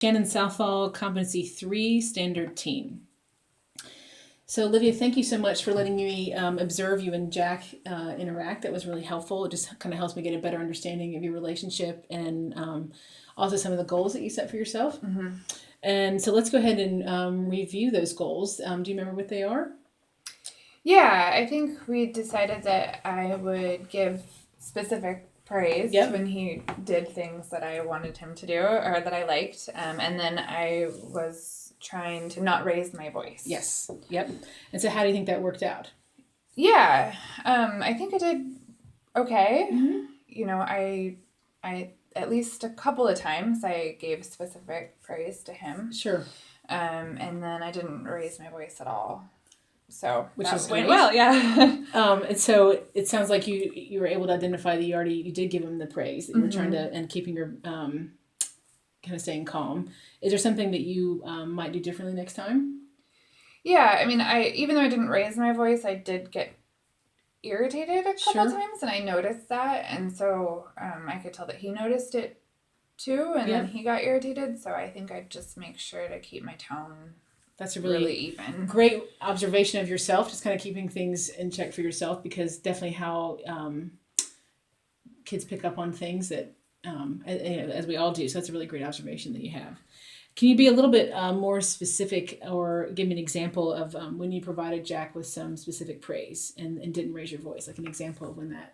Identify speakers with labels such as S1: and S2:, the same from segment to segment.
S1: Shannon Southall, Competency 3, Standard Team. So, Olivia, thank you so much for letting me observe you and Jack interact. That was really helpful. It just kind of helps me get a better understanding of your relationship and also some of the goals that you set for yourself.
S2: Mm-hmm.
S1: And so let's go ahead and review those goals. Do you remember what they are?
S2: Yeah, I think we decided that I would give specific praise when he did things that I wanted him to do or that I liked. And then I was trying to not raise my voice.
S1: Yes. Yep. And so how do you think that worked out?
S2: Yeah. I think I did okay.
S1: Mm-hmm.
S2: You know, I at least a couple of times I gave specific praise to him.
S1: Sure.
S2: And then I didn't raise my voice at all. So
S1: which
S2: that
S1: is
S2: went
S1: great.
S2: well, yeah.
S1: And so it sounds like you were able to identify that you did give him the praise that you were trying to, and keeping your kind of staying calm. Is there something that you might do differently next time?
S2: Yeah, I mean, even though I didn't raise my voice, I did get irritated a couple times, and I noticed that, and so I could tell that he noticed it too, and then he got irritated. So I think I'd just make sure to keep my tone.
S1: That's a
S2: really even.
S1: Great observation of yourself, just kind of keeping things in check for yourself, because definitely how kids pick up on things that, as we all do. So that's a really great observation that you have. Can you be a little bit more specific or give me an example of when you provided Jack with some specific praise and didn't raise your voice, like an example of when that?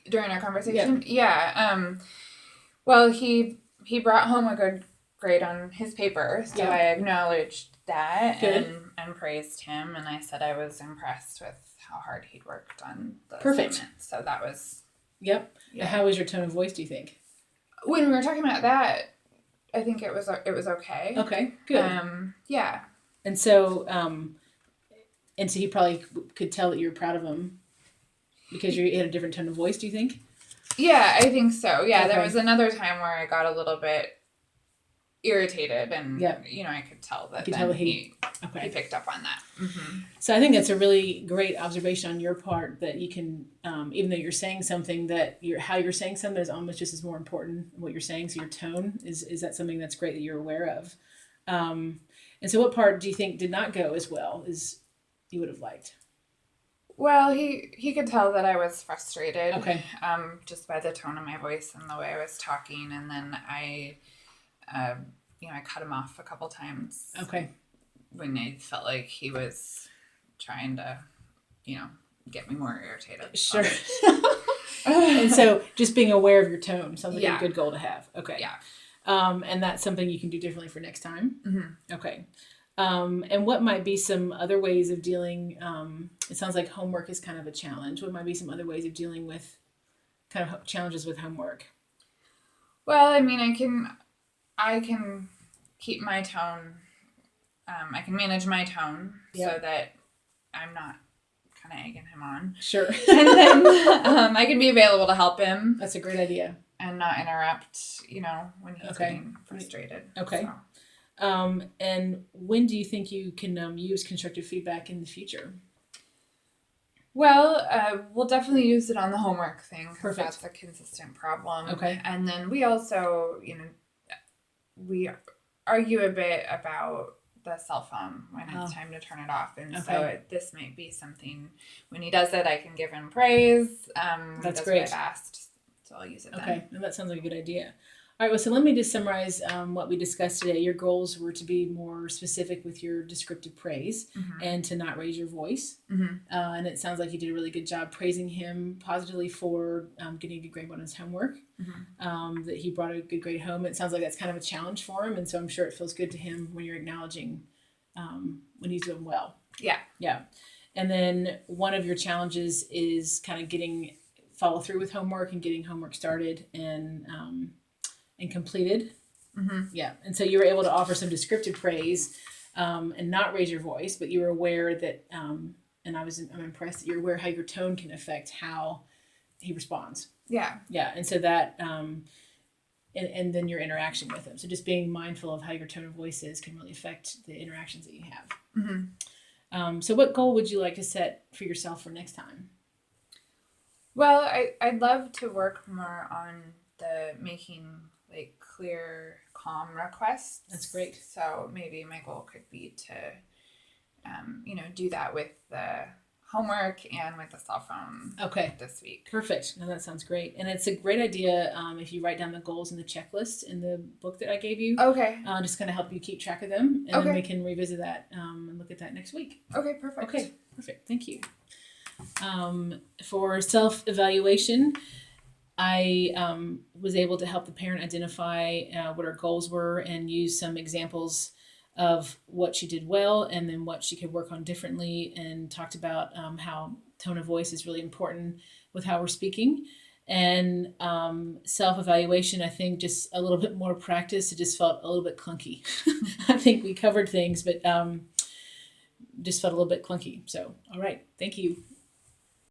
S2: During our conversation? Yeah. Well, he brought home a good grade on his paper, so I acknowledged that and praised him, and I said I was impressed with how hard he'd worked on the assignment. So that was...
S1: Yep. Yeah. How was your tone of voice, do you think?
S2: When we were talking about that, I think it was okay.
S1: Okay, good.
S2: Yeah.
S1: And so he probably could tell that you were proud of him because you had a different tone of voice, do you think?
S2: Yeah, I think so. Yeah, okay. There was another time where I got a little bit irritated, and I could tell that he picked up on that. Mm-hmm.
S1: So I think that's a really great observation on your part, that you can, even though you're saying something, that how you're saying something is almost just as more important than what you're saying. So your tone is that something that's great that you're aware of. And so what part do you think did not go as well as you would have liked?
S2: Well, he could tell that I was frustrated.
S1: Okay.
S2: Just by the tone of my voice and the way I was talking, and then I cut him off a couple times.
S1: Okay.
S2: When I felt like he was trying to, get me more irritated.
S1: Sure. And so just being aware of your tone sounds like a good goal to have. Okay.
S2: Yeah.
S1: And that's something you can do differently for next time?
S2: Mm-hmm.
S1: Okay. And what might be some other ways of dealing, it sounds like homework is kind of a challenge. What might be some other ways of dealing with kind of challenges with homework?
S2: Well, I mean, I can keep my tone. I can manage my tone so that I'm not kind of egging him on.
S1: Sure.
S2: And then I can be available to help him.
S1: That's a great idea.
S2: And not interrupt, when he's getting frustrated.
S1: Okay. So. And when do you think you can use constructive feedback in the future?
S2: Well, we'll definitely use it on the homework thing.
S1: Perfect.
S2: That's a consistent problem.
S1: Okay.
S2: And then we also, we argue a bit about the cell phone when it's time to turn it off. And so this might be something, when he does it, I can give him praise.
S1: That's great.
S2: What I've asked, so I'll use it then.
S1: Okay, well, that sounds like a good idea. All right, well, so let me just summarize what we discussed today. Your goals were to be more specific with your descriptive praise and to not raise your voice.
S2: Mm-hmm.
S1: And it sounds like you did a really good job praising him positively for getting a good grade on his homework, that he brought a good grade home. It sounds like that's kind of a challenge for him, and so I'm sure it feels good to him when you're acknowledging when he's doing well.
S2: Yeah.
S1: Yeah. And then one of your challenges is kind of follow through with homework and getting homework started and completed.
S2: Mm-hmm.
S1: Yeah. And so you were able to offer some descriptive praise and not raise your voice, but you were aware that, and I'm impressed that you're aware how your tone can affect how he responds.
S2: Yeah.
S1: Yeah. And so that, and then your interaction with him. So just being mindful of how your tone of voice is can really affect the interactions that you have.
S2: Mm-hmm.
S1: So what goal would you like to set for yourself for next time?
S2: Well, I'd love to work more on the making clear calm requests.
S1: That's great.
S2: So maybe my goal could be to, do that with the homework and with the cell phone.
S1: Okay.
S2: This week.
S1: Perfect. No, that sounds great. And it's a great idea if you write down the goals in the checklist in the book that I gave you.
S2: Okay.
S1: Just kind of help you keep track of them. And then we can revisit that and look at that next week.
S2: Okay, perfect.
S1: Okay, perfect. Thank you. For self-evaluation, I was able to help the parent identify what her goals were and use some examples of what she did well and then what she could work on differently, and talked about how tone of voice is really important with how we're speaking. And self-evaluation, I think just a little bit more practice, it just felt a little bit clunky. I think we covered things, but just felt a little bit clunky. So, all right. Thank you.